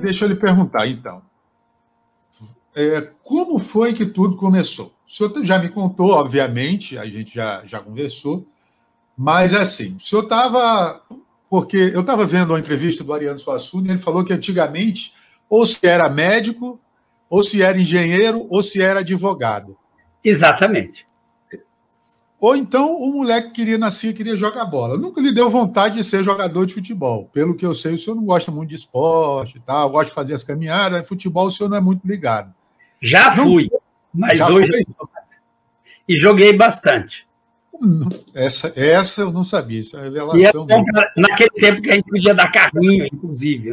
deixa eu lhe perguntar, então. Como foi que tudo começou? O senhor já me contou, obviamente, a gente já conversou, mas assim, o senhor estava... Porque eu estava vendo uma entrevista do Ariano Suassuna e ele falou que antigamente ou se era médico, ou se era engenheiro, ou se era advogado. Exatamente. Ou então o moleque queria jogar bola. Nunca lhe deu vontade de ser jogador de futebol. Pelo que eu sei, o senhor não gosta muito de esporte, tá? Gosta de fazer as caminhadas, futebol o senhor não é muito ligado. Já fui, mas já hoje... foi? E joguei bastante. Essa eu não sabia, isso é revelação. Naquele tempo que a gente podia dar carrinho, inclusive,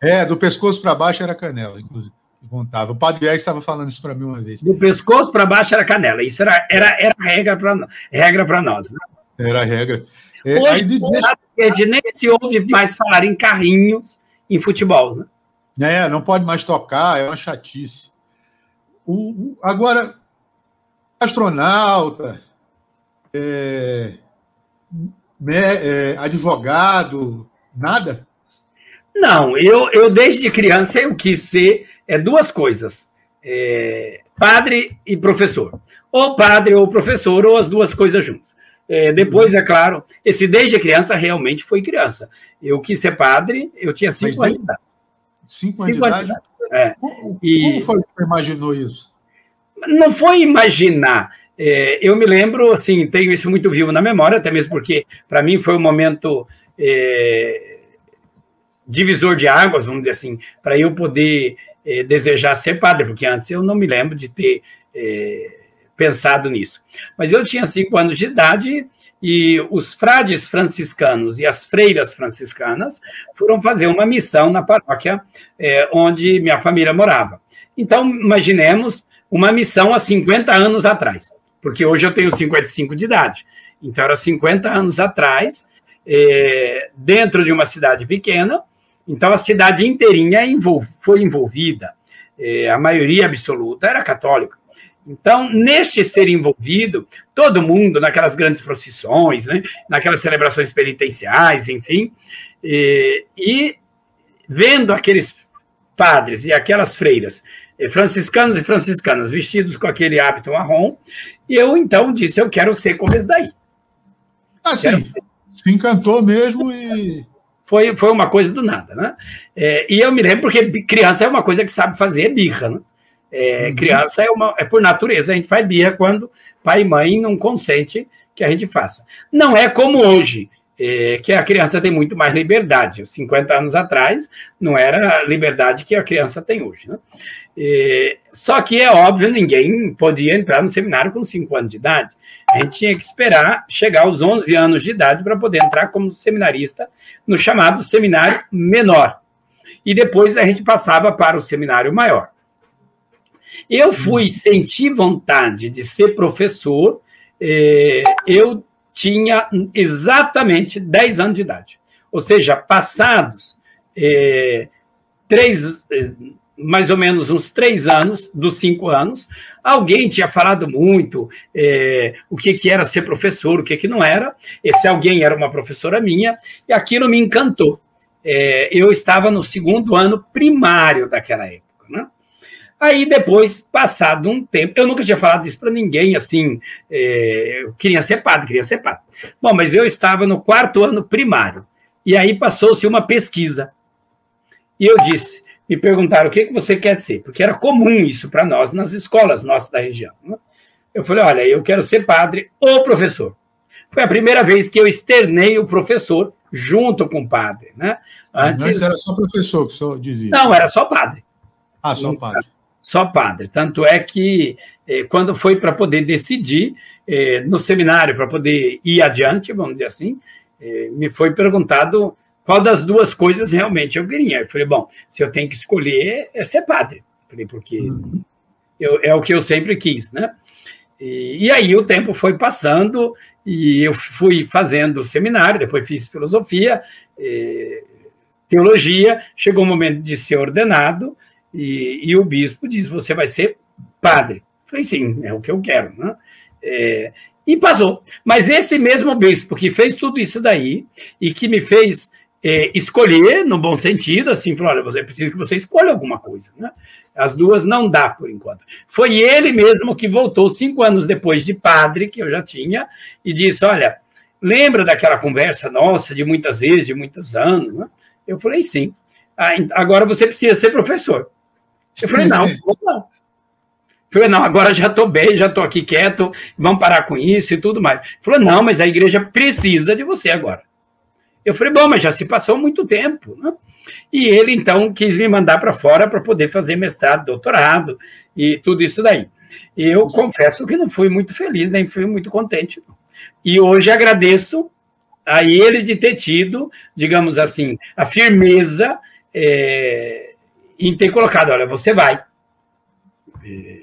né? Do pescoço para baixo era canela, inclusive. Contava. O Padre Ex estava falando isso para mim uma vez. Do pescoço para baixo era canela. Isso era regra para nós. Né? Era a regra. Hoje, nem se ouve mais falar em carrinhos em futebol. Né? Não pode mais tocar, é uma chatice. Agora, astronauta, advogado, nada? Não, eu desde criança eu quis ser duas coisas, padre e professor. Ou padre ou professor, ou as duas coisas juntas. Depois, é claro, desde criança realmente foi criança. Eu quis ser padre, eu tinha 5 anos de idade. 5 anos de idade? Como foi que você imaginou isso? Não foi imaginar. Eu me lembro, assim, tenho isso muito vivo na memória, até mesmo porque, para mim, foi um momento divisor de águas, vamos dizer assim, para eu poder desejar ser padre, porque antes eu não me lembro de ter pensado nisso. Mas eu tinha 5 anos de idade e os frades franciscanos e as freiras franciscanas foram fazer uma missão na paróquia onde minha família morava. Então, imaginemos uma missão há 50 anos atrás, porque hoje eu tenho 55 de idade. Então, era 50 anos atrás, dentro de uma cidade pequena. Então, a cidade inteirinha foi envolvida. A maioria absoluta era católica. Então, neste ser envolvido, todo mundo, naquelas grandes procissões, né, naquelas celebrações penitenciais, enfim, e vendo aqueles padres e aquelas freiras, franciscanos e franciscanas, vestidos com aquele hábito marrom, e eu, então, disse, eu quero ser como esse daí. Sim. Se encantou mesmo e... Foi uma coisa do nada, né? E eu me lembro porque criança é uma coisa que sabe fazer birra, né? Criança por natureza, a gente faz birra quando pai e mãe não consentem que a gente faça. Não é como hoje, que a criança tem muito mais liberdade. 50 anos atrás, não era a liberdade que a criança tem hoje, né? Só que é óbvio, ninguém podia entrar no seminário com 5 anos de idade. A gente tinha que esperar chegar aos 11 anos de idade para poder entrar como seminarista no chamado seminário menor. E depois a gente passava para o seminário maior. Eu senti vontade de ser professor, eu tinha exatamente 10 anos de idade. Ou seja, passados mais ou menos uns 3 anos, dos 5 anos, alguém tinha falado muito o que era ser professor, o que não era. Esse alguém era uma professora minha, e aquilo me encantou. Eu estava no 2º ano primário daquela época, né? Aí, depois, passado um tempo, eu nunca tinha falado isso para ninguém, assim, eu queria ser padre. Bom, mas eu estava no 4º ano primário, e aí passou-se uma pesquisa. E eu disse, me perguntaram, o que você quer ser? Porque era comum isso para nós, nas escolas nossas da região, né? Eu falei, olha, eu quero ser padre ou professor. Foi a primeira vez que eu externei o professor junto com o padre, né? Antes era só professor que o senhor dizia? Não, era só padre. Ah, só padre. Só padre. Tanto é que, quando foi para poder decidir, no seminário, para poder ir adiante, vamos dizer assim, me foi perguntado qual das duas coisas realmente eu queria. Eu falei, bom, se eu tenho que escolher, é ser padre. Eu falei, porque é o que eu sempre quis, né? E aí o tempo foi passando e eu fui fazendo o seminário, depois fiz filosofia, teologia, chegou o momento de ser ordenado, e o bispo disse, você vai ser padre. Eu falei, sim, é o que eu quero, né? E passou. Mas esse mesmo bispo que fez tudo isso daí e que me fez escolher, no bom sentido, assim, falou, olha, é preciso que você escolha alguma coisa, né? As duas não dá, por enquanto. Foi ele mesmo que voltou 5 anos depois de padre, que eu já tinha, e disse, olha, lembra daquela conversa nossa de muitas vezes, de muitos anos, né? Eu falei, sim. Agora você precisa ser professor. Eu falei, não. Eu falei, não, agora já estou bem, já estou aqui quieto, vamos parar com isso e tudo mais. Ele falou, não, mas a igreja precisa de você agora. Eu falei, bom, mas já se passou muito tempo, né? E ele, então, quis me mandar para fora para poder fazer mestrado, doutorado e tudo isso daí. E eu confesso que não fui muito feliz, nem fui muito contente. E hoje agradeço a ele de ter tido, digamos assim, a firmeza em ter colocado, olha, você vai.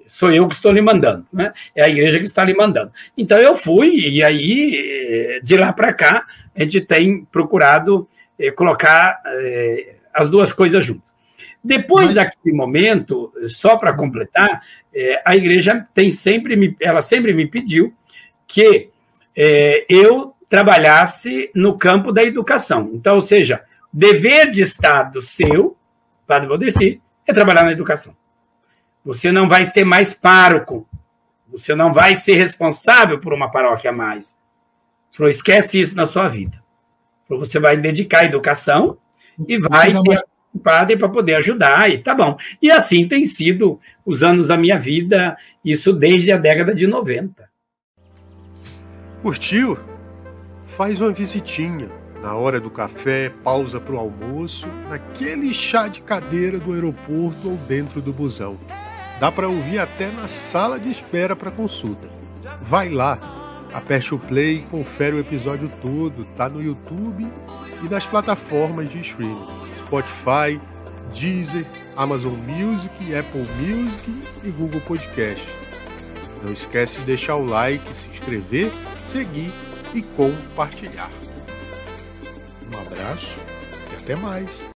Sou eu que estou lhe mandando, né? É a igreja que está lhe mandando. Então eu fui, e aí, de lá para cá, a gente tem procurado colocar as duas coisas juntas. Depois daquele momento, só para completar, a igreja sempre me pediu que eu trabalhasse no campo da educação. Então, ou seja, dever de Estado seu, Padre Valdeci, é trabalhar na educação. Você não vai ser mais pároco, você não vai ser responsável por uma paróquia a mais. Falou, esquece isso na sua vida. Falou, você vai dedicar à educação e vai ter um padre para poder ajudar, e tá bom. E assim tem sido os anos da minha vida, isso desde a década de 90. Curtiu? Faz uma visitinha. Na hora do café, pausa para o almoço, naquele chá de cadeira do aeroporto ou dentro do busão. Dá para ouvir até na sala de espera para consulta. Vai lá, aperte o play e confere o episódio todo. Tá no YouTube e nas plataformas de streaming. Spotify, Deezer, Amazon Music, Apple Music e Google Podcast. Não esquece de deixar o like, se inscrever, seguir e compartilhar. Um abraço e até mais.